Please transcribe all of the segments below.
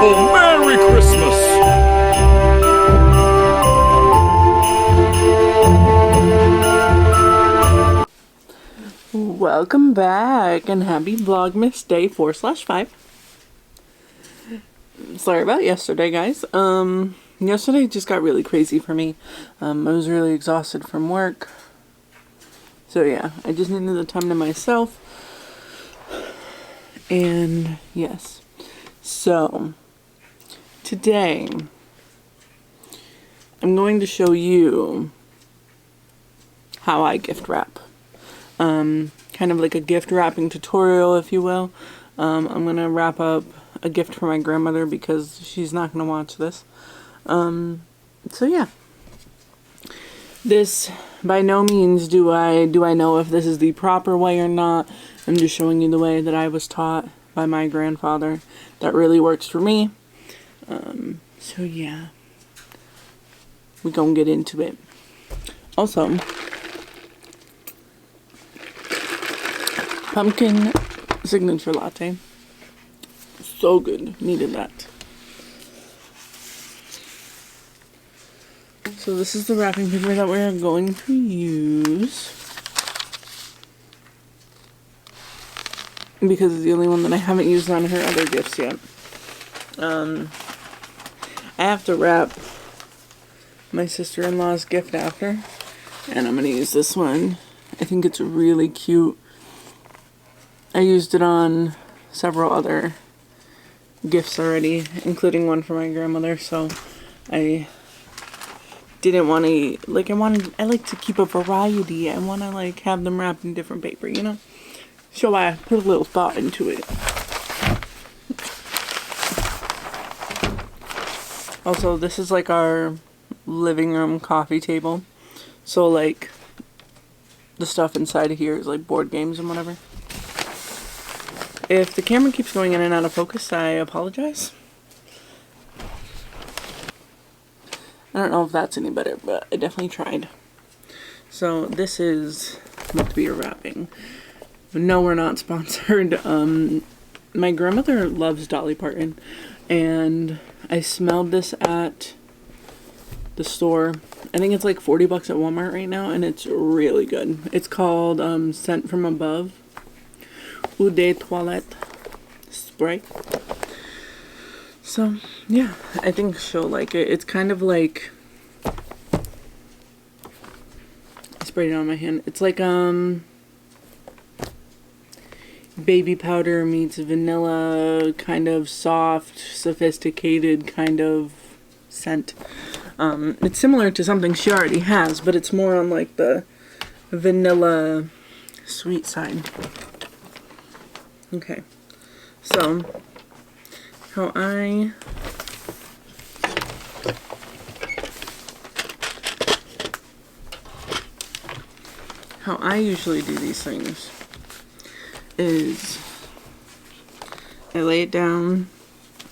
Oh, Merry Christmas! Welcome back and happy Vlogmas day 4/5. Sorry about yesterday, guys. Yesterday just got really crazy for me. I was really exhausted from work. So yeah, I just needed the time to myself. And yes. So today I'm going to show you how I gift wrap. Kind of like a gift wrapping tutorial, if you will. I'm gonna wrap up a gift for my grandmother because she's not gonna watch this. So yeah. This, by no means do I know if this is the proper way or not. I'm just showing you the way that I was taught by my grandfather. That really works for me. So yeah. We're gonna get into it. Also, pumpkin signature latte. So good. Needed that. So this is the wrapping paper that we're going to use. Because it's the only one that I haven't used on her other gifts yet. I have to wrap my sister-in-law's gift after. And I'm going to use this one. I think it's really cute. I used it on several other gifts already, including one for my grandmother, so I didn't want to, like, I like to keep a variety. I want to, like, have them wrapped in different paper, you know? So I put a little thought into it. Also, this is, like, our living room coffee table. So, like, the stuff inside of here is, like, board games and whatever. If the camera keeps going in and out of focus, I apologize. I don't know if that's any better, but I definitely tried. So this is meant to be a wrapping. No, we're not sponsored. My grandmother loves Dolly Parton, and I smelled this at the store. I think it's like 40 bucks at Walmart right now, and it's really good. It's called Scent from Above. Eau de Toilette spray. So yeah, I think she'll like it. It's kind of like, I sprayed it on my hand. It's like baby powder meets vanilla, kind of soft, sophisticated kind of scent. It's similar to something she already has, but it's more on like the vanilla sweet side. Okay, so how I usually do these things is I lay it down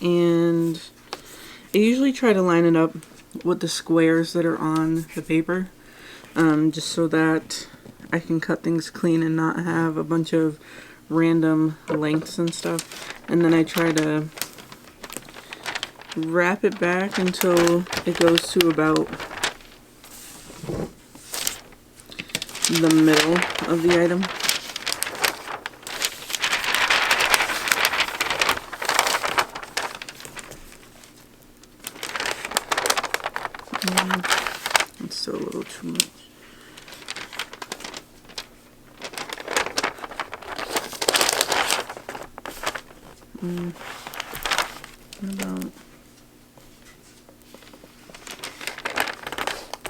and I usually try to line it up with the squares that are on the paper, just so that I can cut things clean and not have a bunch of random lengths and stuff. And then I try to wrap it back until it goes to about the middle of the item. It's still a little too much. About,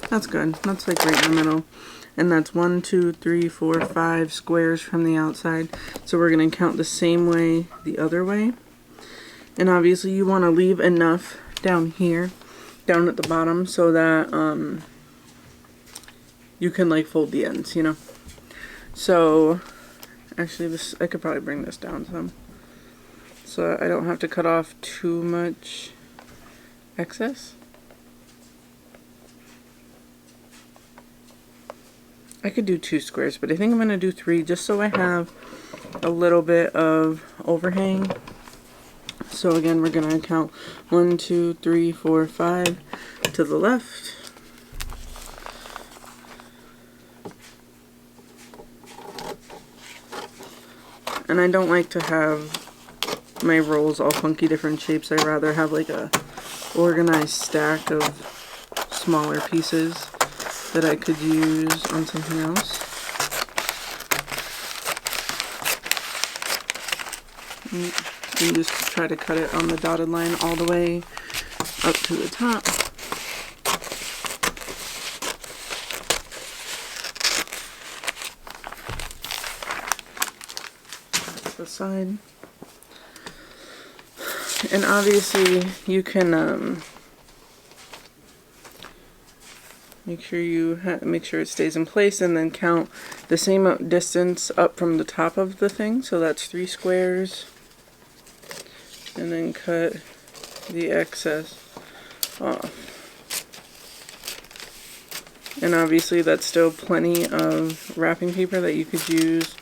that's good. That's like right in the middle. And that's 1, 2, 3, 4, 5 squares from the outside. So we're going to count the same way the other way. And obviously you want to leave enough down here, down at the bottom, so that you can like fold the ends, you know. So actually this, I could probably bring this down some, so I don't have to cut off too much excess. I could do 2 squares, but I think I'm going to do 3 just so I have a little bit of overhang. So again, we're going to count 1, 2, 3, 4, 5 to the left. And I don't like to have my rolls all funky different shapes. I rather have like a organized stack of smaller pieces that I could use on something else. And just try to cut it on the dotted line all the way up to the top. That's the side. And obviously you can make sure it stays in place, and then count the same distance up from the top of the thing. So that's 3 squares. And then cut the excess off. And obviously that's still plenty of wrapping paper that you could use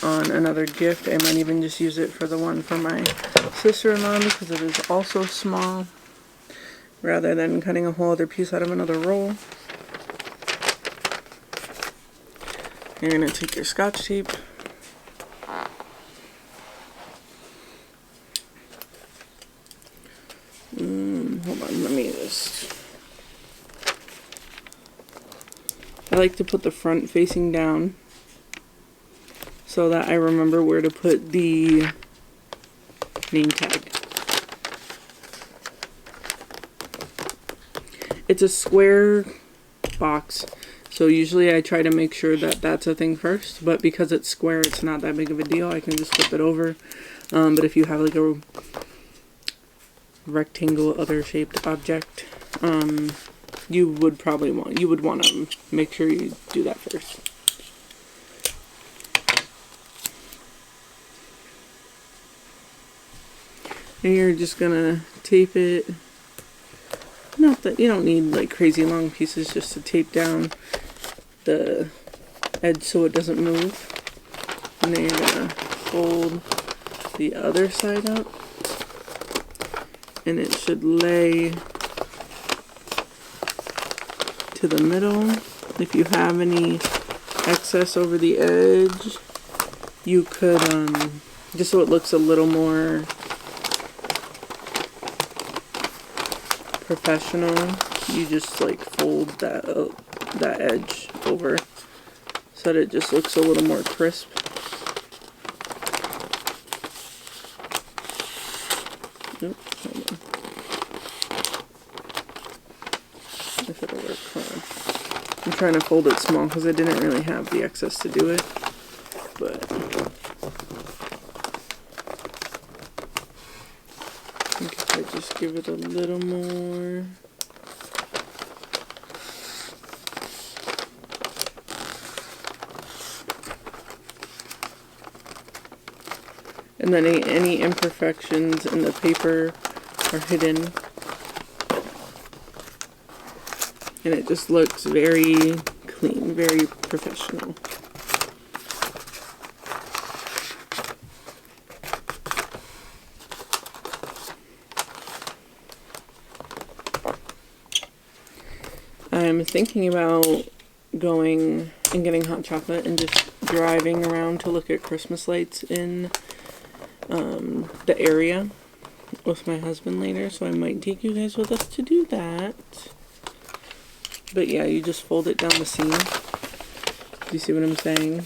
on another gift. I might even just use it for the one for my sister-in-law because it is also small, rather than cutting a whole other piece out of another roll. You're going to take your Scotch tape, hold on, let me just, I like to put the front facing down so that I remember where to put the name tag. It's a square box, so usually I try to make sure that that's a thing first, but because it's square, it's not that big of a deal. I can just flip it over. But if you have like a rectangle other shaped object, you would want to make sure you do that first. And you're just gonna tape it. Not that you don't need like crazy long pieces, just to tape down the edge so it doesn't move. And then you're gonna fold the other side up, and it should lay to the middle. If you have any excess over the edge, you could just so it looks a little more professional, you just like fold that edge over so that it just looks a little more crisp. Hold on. If it'll work, hold on. I'm trying to fold it small because I didn't really have the excess to do it, but I think if I just give it a little more. And then any imperfections in the paper are hidden. And it just looks very clean, very professional. I'm thinking about going and getting hot chocolate and just driving around to look at Christmas lights in the area with my husband later, so I might take you guys with us to do that. But yeah, you just fold it down the seam. Do you see what I'm saying?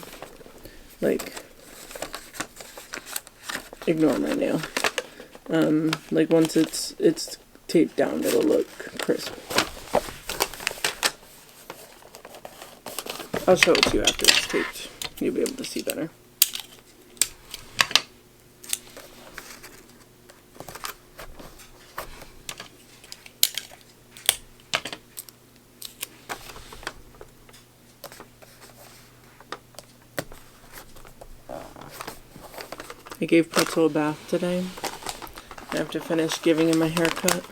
Like, ignore my nail. Like once it's taped down, it'll look crisp. I'll show it to you after it's taped. You'll be able to see better. I gave Pretzel a bath today. I have to finish giving him a haircut.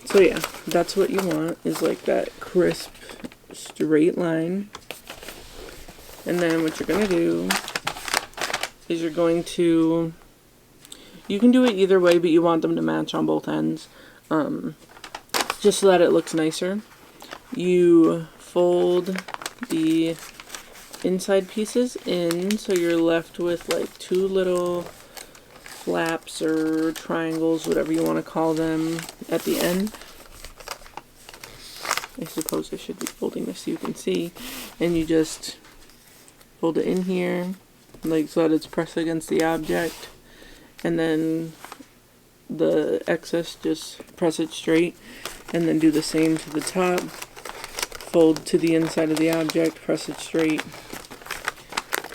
So yeah, that's what you want, is like that crisp, straight line. And then what you're going to do is you're going to, you can do it either way, but you want them to match on both ends, just so that it looks nicer. You fold the inside pieces in, so you're left with like two little flaps or triangles, whatever you want to call them, at the end. I suppose I should be folding this so you can see. And you just fold it in here, like so that it's pressed against the object. And then the excess, just press it straight. And then do the same to the top. Fold to the inside of the object, press it straight.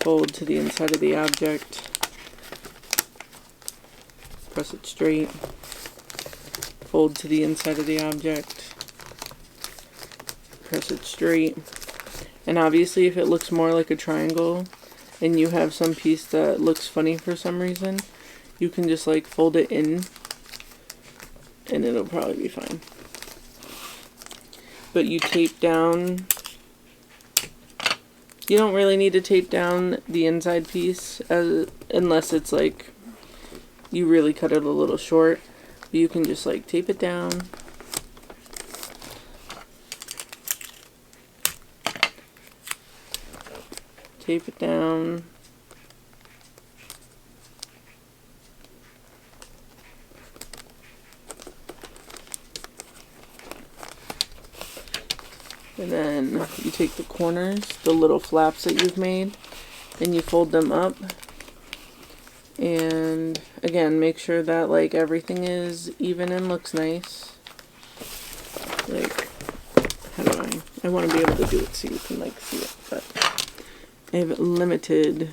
Fold to the inside of the object. Press it straight. Fold to the inside of the object. Press it straight. And obviously if it looks more like a triangle and you have some piece that looks funny for some reason, you can just like fold it in and it'll probably be fine. But you tape down, you don't really need to tape down the inside piece unless it's like you really cut it a little short. But you can just like tape it down. Tape it down. And then you take the corners, the little flaps that you've made, and you fold them up. And again, make sure that like everything is even and looks nice. Like, how do I want to be able to do it so you can like see it, but I have limited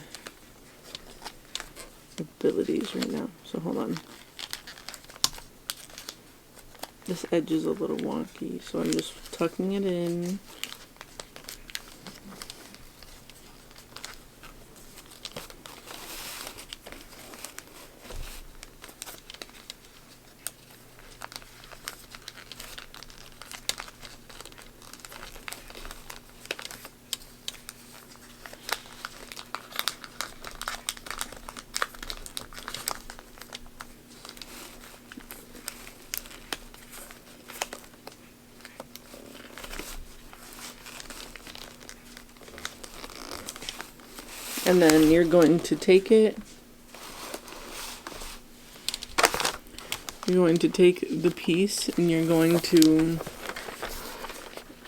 abilities right now, so hold on. This edge is a little wonky, so I'm just tucking it in. And then you're going to take it, you're going to take the piece and you're going to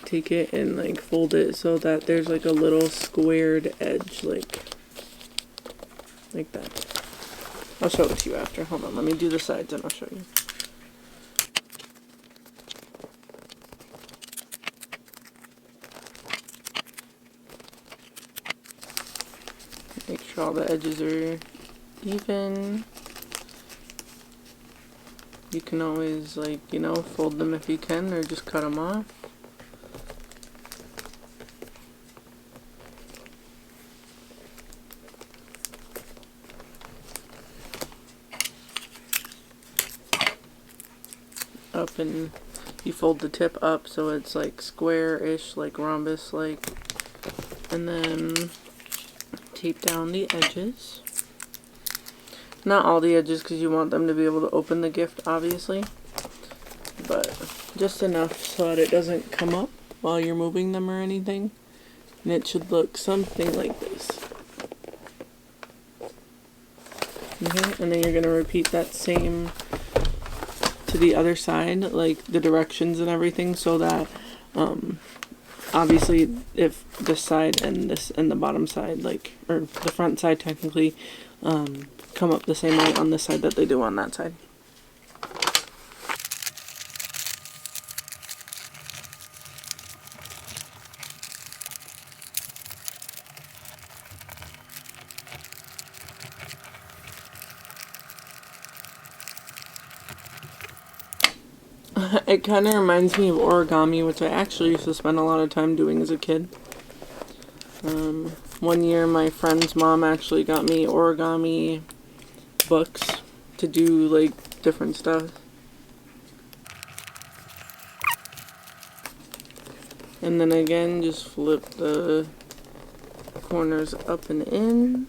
take it and like fold it so that there's like a little squared edge, like that. I'll show it to you after. Hold on, let me do the sides and I'll show you. Make sure all the edges are even. You can always, like, you know, fold them if you can, or just cut them off. Up, and you fold the tip up so it's like square-ish, like rhombus-like, and then tape down the edges. Not all the edges because you want them to be able to open the gift, obviously, but just enough so that it doesn't come up while you're moving them or anything. And it should look something like this. Okay, and then you're going to repeat that same to the other side, like the directions and everything, so that obviously if this side and this and the bottom side, like, or the front side technically, come up the same way on this side that they do on that side. It kind of reminds me of origami, which I actually used to spend a lot of time doing as a kid. One year my friend's mom actually got me origami books to do like different stuff. And then again, just flip the corners up and in.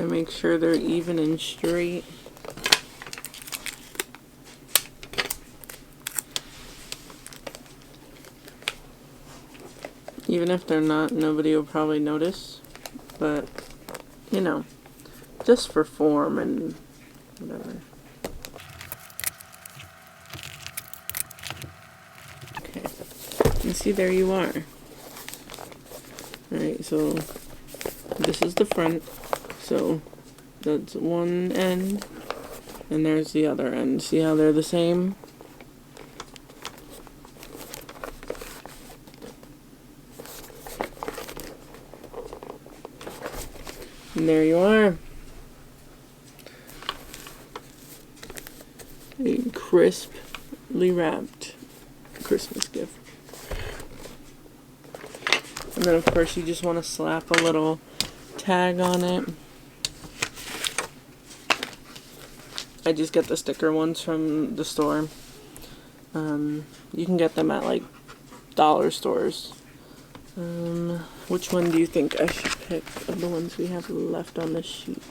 to make sure they're even and straight. Even if they're not, nobody will probably notice. But, you know, just for form and whatever. Okay. And see, there you are. Alright, so this is the front. So that's one end. And there's the other end. See how they're the same? And there you are. A crisply wrapped Christmas gift. And then of course you just want to slap a little tag on it. I just get the sticker ones from the store. You can get them at like dollar stores. Which one do you think I should pick of the ones we have left on the sheet?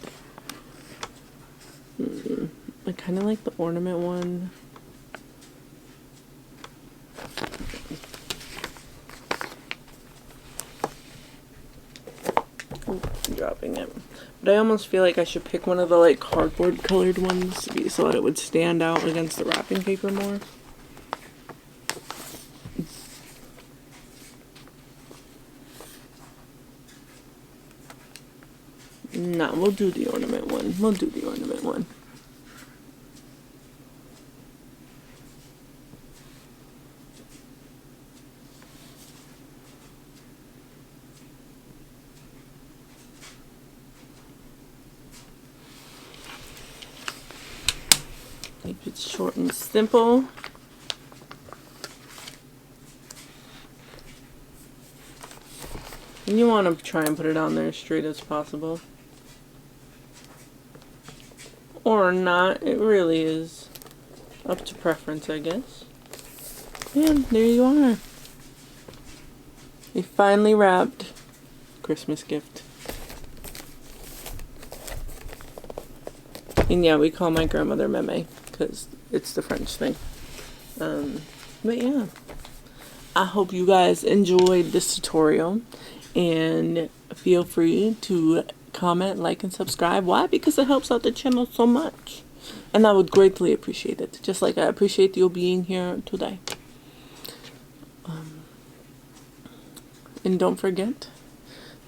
I kind of like the ornament one. Oh, I'm dropping it. But I almost feel like I should pick one of the like cardboard colored ones so that it would stand out against the wrapping paper more. No, we'll do the ornament one. We'll do the ornament one. Keep it short and simple. And you want to try and put it on there as straight as possible. Or not, it really is up to preference, I guess. And there you are. A finely wrapped Christmas gift. And yeah, we call my grandmother Meme, because it's the French thing. But yeah. I hope you guys enjoyed this tutorial. And feel free to comment, like, and subscribe. Why? Because it helps out the channel so much. And I would greatly appreciate it. Just like I appreciate you being here today. And don't forget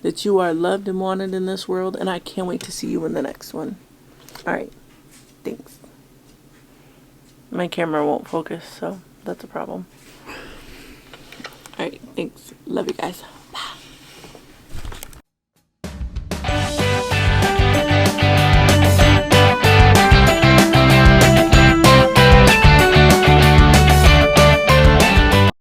that you are loved and wanted in this world. And I can't wait to see you in the next one. Alright. Thanks. My camera won't focus, so that's a problem. Alright. Thanks. Love you guys.